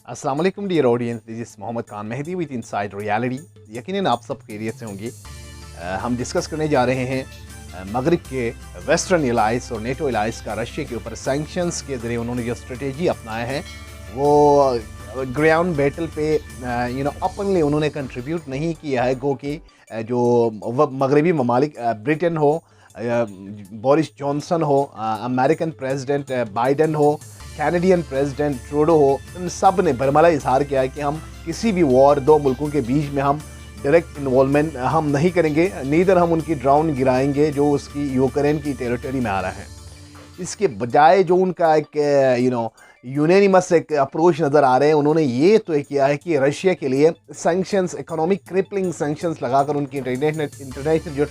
अस्सलाम वालेकुम dear audience, this is Mohammad Khan Mehdi with inside reality. यकीनन आप सब खैरियत से होंगे। हम डिस्कस करने जा रहे हैं मगरिब के वेस्टर्न एलाइस और नेटो एलाइस का रशिया के ऊपर सैंक्शंस के ज़रिए उन्होंने जो स्ट्रेटेजी अपनाया है वो ग्राउंड बैटल पे ओपनली उन्होंने कंट्रीब्यूट नहीं किया है। गो कि जो मगरबी ममालिक ब्रिटेन हो, बोरिस जॉनसन हो, अमेरिकन प्रेसिडेंट बाइडन हो, कैनेडियन प्रेसिडेंट ट्रूडो हो, इन सब ने बरमला इजहार किया है कि हम किसी भी वॉर दो मुल्कों के बीच में हम डायरेक्ट इन्वॉल्वमेंट हम नहीं करेंगे, नीदर हम उनकी ड्रोन गिराएंगे जो उसकी यूक्रेन की टेरिटरी में आ रहा है। इसके बजाय जो उनका एक यूनानिमस एक अप्रोच नज़र आ रहे हैं, उन्होंने ये तो किया है कि रशिया के लिए सैंक्शंस, इकोनॉमिक क्रिपलिंग सैंक्शंस लगाकर उनकी इंटरनेशनल जो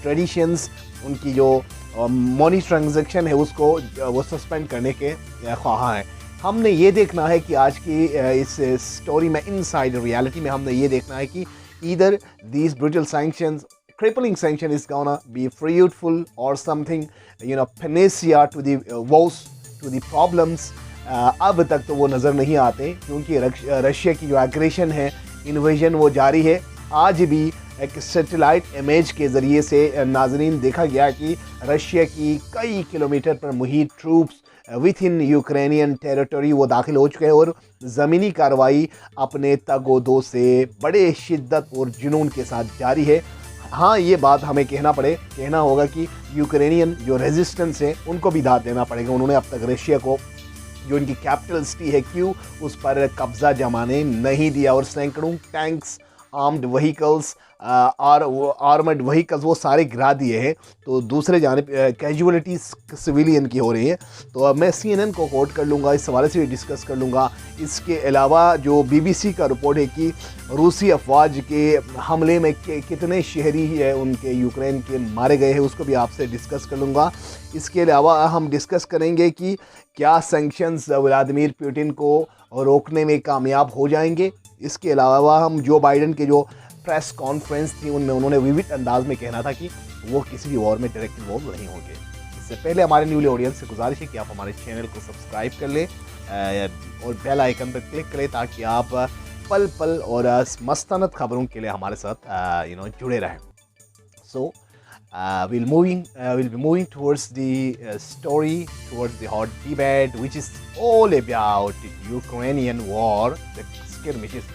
ट्रेडिशंस, उनकी जो मनी ट्रांजैक्शन है उसको वो सस्पेंड करने के ख्वाह हैं। हमने ये देखना है कि आज की इस स्टोरी में, इनसाइड रियलिटी में, हमने ये देखना है कि either these brutal sanctions, crippling sanction is gonna be fruitful or something panacea to the woes, to the problems। अब तक तो वो नज़र नहीं आते क्योंकि रशिया की जो एग्रेशन है, इन्वेजन, वो जारी है। आज भी एक सैटेलाइट इमेज के ज़रिए से नाजरीन देखा गया कि रशिया की कई किलोमीटर पर मुहित troops within Ukrainian territory वो दाखिल हो चुके हैं और ज़मीनी कार्रवाई अपने तगोदो से बड़े शिद्दत और जुनून के साथ जारी है। हाँ, ये बात हमें कहना होगा कि यूक्रेनियन जो रेजिस्टेंस है उनको भी दाद देना पड़ेगा। उन्होंने अब तक रशिया को जो इनकी कैपिटल सिटी है क्यू, उस पर कब्जा जमाने नहीं दिया और सैकड़ों टैंक्स, आर्म्ड व्हीकल्स और आर्मड व्हीकल्स वो सारे गिरा दिए हैं। तो दूसरे जानिब कैजुअलिटीज़ सिविलियन की हो रही है। तो अब मैं CNN को कोट कर लूँगा, इस हवाले से भी डिस्कस कर लूँगा। इसके अलावा जो BBC का रिपोर्ट है कि रूसी अफवाज के हमले में कितने शहरी है उनके यूक्रेन के मारे गए हैं, उसको भी आपसे डिस्कस कर लूँगा। इसके अलावा हम डिस्कस करेंगे कि क्या सैंक्शंस व्लादिमीर पुतिन को रोकने में कामयाब हो जाएंगे। इसके अलावा हम जो बाइडन के जो प्रेस कॉन्फ्रेंस थी उनमें उन्होंने विविध अंदाज में कहना था कि वो किसी भी वॉर में डायरेक्ट इन्वॉल्व नहीं होंगे। इससे पहले हमारे न्यूली ऑडियंस से गुजारिश है कि आप हमारे चैनल को सब्सक्राइब कर लें और बेल आइकन पर क्लिक करें ताकि आप पल पल और मस्तनद खबरों के लिए हमारे साथ जुड़े रहें। सो we'll be moving towards the story, towards the hot debate which is all about Ukrainian war, the skirmishes।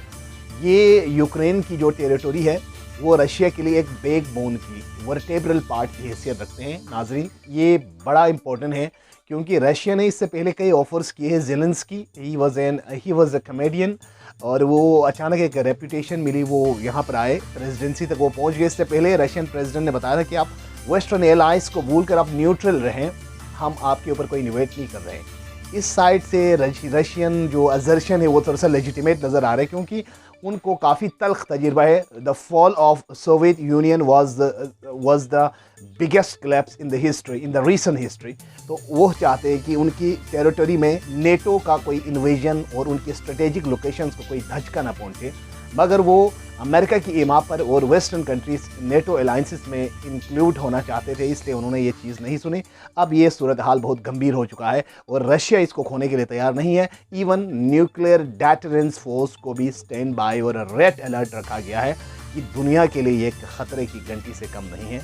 ये यूक्रेन की जो टेरिटरी है वो रशिया के लिए एक बैकबोन की, वर्टेब्रल पार्ट की हैसियत रखते हैं। नाजरीन, ये बड़ा इंपॉर्टेंट है क्योंकि रशिया ने इससे पहले कई ऑफर्स किए हैं। Zelensky, he was a comedian, और वो अचानक एक रेपुटेशन मिली, वो यहाँ पर आए, प्रेसिडेंसी तक वो पहुँच गए। इससे पहले रशियन प्रेसिडेंट ने बताया था कि आप वेस्टर्न एलाइंस को भूल कर आप न्यूट्रल रहें, हम आपके ऊपर कोई इन्वेट नहीं कर रहे हैं। इस साइड से रशियन जो असर्शन है वो थोड़ा सा लेजिटिमेट नज़र आ रहा है क्योंकि उनको काफ़ी तल्ख तजुर्बा है। The fall of Soviet Union was the biggest collapse in the history, in the recent history. तो वो चाहते हैं कि उनकी टेरिटरी में नेटो का कोई इन्वेजन और उनकी स्ट्रेटेजिक लोकेशंस को कोई धचका ना पहुंचे, मगर वो अमेरिका की ईमा पर और वेस्टर्न कंट्रीज नेटो अलायंसेस में इंक्लूड होना चाहते थे, इसलिए उन्होंने ये चीज़ नहीं सुनी। अब ये सूरत हाल बहुत गंभीर हो चुका है और रशिया इसको खोने के लिए तैयार नहीं है। इवन न्यूक्लियर डेटरेंस फोर्स को भी स्टैंड बाय और रेड अलर्ट रखा गया है कि दुनिया के लिए ये खतरे की घंटी से कम नहीं है।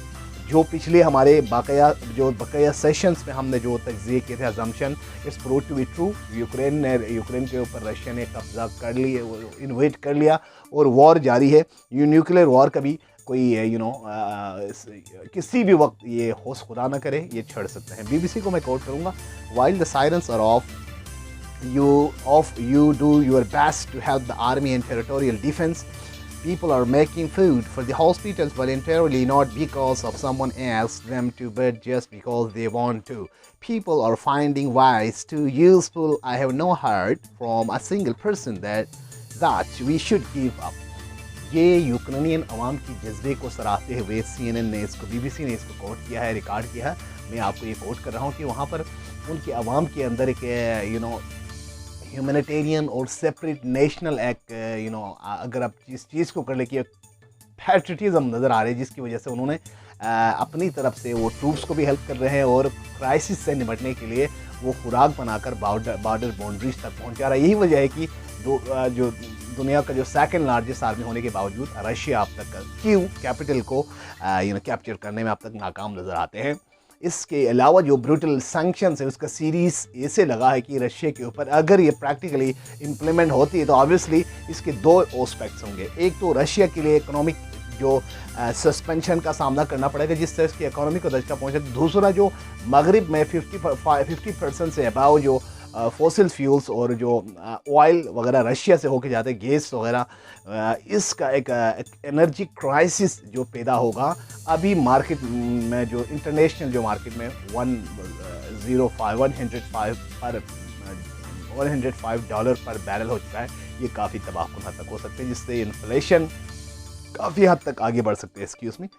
जो पिछले हमारे बकाया सेशंस में हमने जो तज्ज़िये किए थे, assumption, it's prove to be true. Ukraine के ऊपर रशिया ने कब्जा कर लिया, इन्वेट कर लिया और वॉर जारी है। न्यूक्लियर वॉर का भी कोई किसी भी वक्त ये होश खुदा ना करे, ये छड़ सकते हैं। BBC को मैं कोट करूँगा, while the sirens are off, you do your best to help the army and territorial defense. People are making food for the hospitals voluntarily, not because of someone asked them to, but just because they want to. People are finding ways too useful. I have no heard from a single person that we should give up. ये Ukrainian अवाम की जज्बे को सराहते हुए CNN ने इसको, BBC ने इसको coat किया है, रिकॉर्ड किया है। मैं आपको ये कोट कर रहा हूँ कि वहाँ पर उनके अवाम के अंदर एक ह्यूमैनिटेरियन और सेपरेट नेशनल एक अगर आप इस चीज़ को कर ले कि पैट्रियटिज्म नज़र आ रही है, जिसकी वजह से उन्होंने अपनी तरफ से वो ट्रूप्स को भी हेल्प कर रहे हैं और क्राइसिस से निपटने के लिए वो खुराक बनाकर बॉर्डर बाउंड्रीज तक पहुँच जा रहा है। यही वजह है कि जो दुनिया का जो सेकंड लार्जेस्ट आर्मी होने के बावजूद रशिया अब तक कीव कैपिटल को कैप्चर करने में अब तक नाकाम नज़र आते हैं। इसके अलावा जो ब्रूटल सैंक्शंस है उसका सीरीज़ ऐसे लगा है कि रशिया के ऊपर अगर ये प्रैक्टिकली इम्प्लीमेंट होती है तो ऑब्वियसली इसके दो एस्पेक्ट्स होंगे। एक तो रशिया के लिए इकोनॉमिक जो सस्पेंशन का सामना करना पड़ेगा जिससे इसकी इकोनॉमी को दचका पहुँचे। दूसरा जो मगरिब में 50% से अबाव जो फॉसिल फ्यूल्स और जो ऑयल वगैरह रशिया से होके जाते हैं, गैस वगैरह, इसका एक एनर्जी क्राइसिस जो पैदा होगा। अभी मार्केट में जो इंटरनेशनल जो मार्केट में $105 पर बैरल हो चुका है। ये काफ़ी तबाहकुन हद तक हो सकते हैं जिससे इन्फ्लेशन काफ़ी हद तक आगे बढ़ सकते हैं। Excuse me.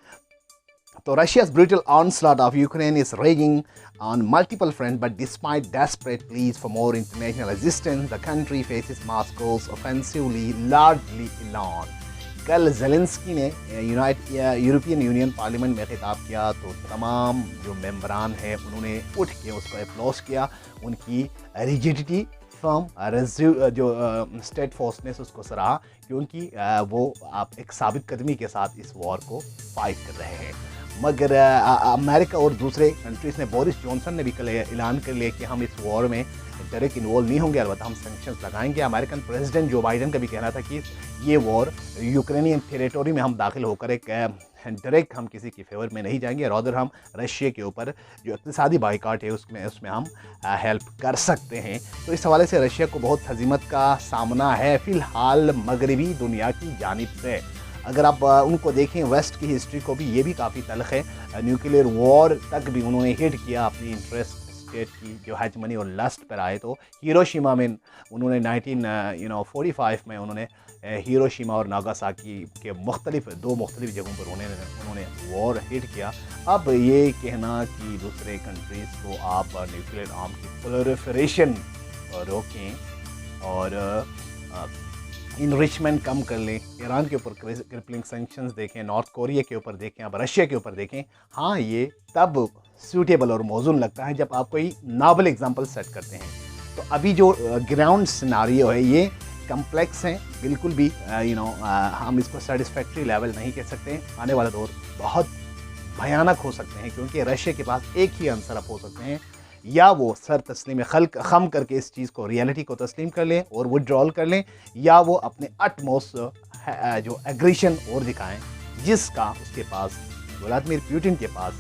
So Russia's brutal onslaught of Ukraine is raging on multiple fronts, but despite desperate pleas for more international assistance, the country faces Moscow's offensively largely alone. कल ज़ेलेंस्की ने यूरोपियन यूनियन पार्लियामेंट में खिताब किया तो तमाम जो मेंबरान हैं उन्होंने उठ के उसको अप्लॉज किया। उनकी रिजिडिटी, फर्म जो स्टेट फोर्सनेस उसको सराहा क्योंकि वो आप एक साबित कदमी के साथ इस वॉर को फाइट कर रहे हैं। मगर अमेरिका और दूसरे कंट्रीज़ ने, बोरिस जॉनसन ने भी कल ऐलान कर लिया कि हम इस वॉर में डायरेक्ट इन्वॉल्व नहीं होंगे, अलबत्ता हम सैंक्शंस लगाएंगे। अमेरिकन प्रेसिडेंट जो बाइडन का भी कहना था कि ये वॉर यूक्रेनियन टेरिटोरी में हम दाखिल होकर एक डायरेक्ट हम किसी की फेवर में नहीं जाएंगे, रादर हम रशिया के ऊपर जो इक़्तिसादी बाइकाट है उसमें हम हेल्प कर सकते हैं। तो इस हवाले से रशिया को बहुत हज़ीमत का सामना है फ़िलहाल मगरबी दुनिया की जानिब से। अगर आप उनको देखें वेस्ट की हिस्ट्री को भी, ये भी काफ़ी तल्ख है। न्यूक्लियर वॉर तक भी उन्होंने हिट किया अपनी इंटरेस्ट स्टेट की जो हेजमनी और लस्ट पर आए। तो हिरोशिमा में उन्होंने 1945 में उन्होंने हिरोशिमा और नागासाकी के दो मुख्तलिफ जगहों पर उन्होंने वॉर हिट किया। अब ये कहना कि दूसरे कंट्रीज़ को आप न्यूक्लियर आर्म की प्रोलिफरेशन रोकें और इनरिचमेंट कम कर लें, ईरान के ऊपर क्रिपलिंग सैंक्शंस देखें, नॉर्थ कोरिया के ऊपर देखें, अब रशिया के ऊपर देखें, हाँ ये तब सूटेबल और मौजून लगता है जब आप कोई नावल एग्जांपल सेट करते हैं। तो अभी जो ग्राउंड सिनारियो है ये कम्प्लेक्स हैं, बिल्कुल भी हम इसको सेटिस्फैक्ट्री लेवल नहीं कह सकते। आने वाला दौर बहुत भयानक हो सकते हैं क्योंकि रशिया के पास एक ही आंसर अप हो सकते हैं, या वो सर तस्लीम खम करके इस चीज़ को, रियलिटी को तस्लीम कर लें और विड्रॉल कर लें, या वो अपने अटमोस्ट जो एग्रेशन और दिखाएं जिसका उसके पास, व्लादिमीर पुतिन के पास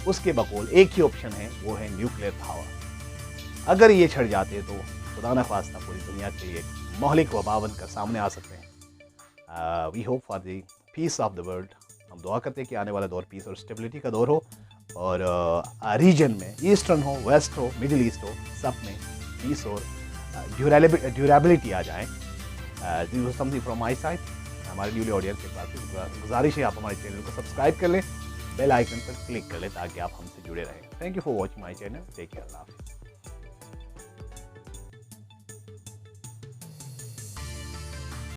उसके बकौल एक ही ऑप्शन है, वो है न्यूक्लियर पावर। अगर ये छड़ जाते तो खुदा न खास्ता पूरी दुनिया के लिए महलिक वबा बनकर सामने आ सकते हैं। We hope for the peace of the world. हम दुआ करते हैं कि आने वाला दौर पीस और स्टेबिलिटी का दौर हो और रीजन में, ईस्टर्न हो, वेस्ट हो, मिडिल ईस्ट हो, सब में पीस और ड्यूरेबिलिटी आ जाए। This was something from my side. हमारे न्यूली ऑडियंस के पास गुजारिश है आप हमारे चैनल को सब्सक्राइब कर लें, बेल आइकन पर क्लिक कर लें ताकि आप हमसे जुड़े रहें। Thank you for watching my channel. Take care.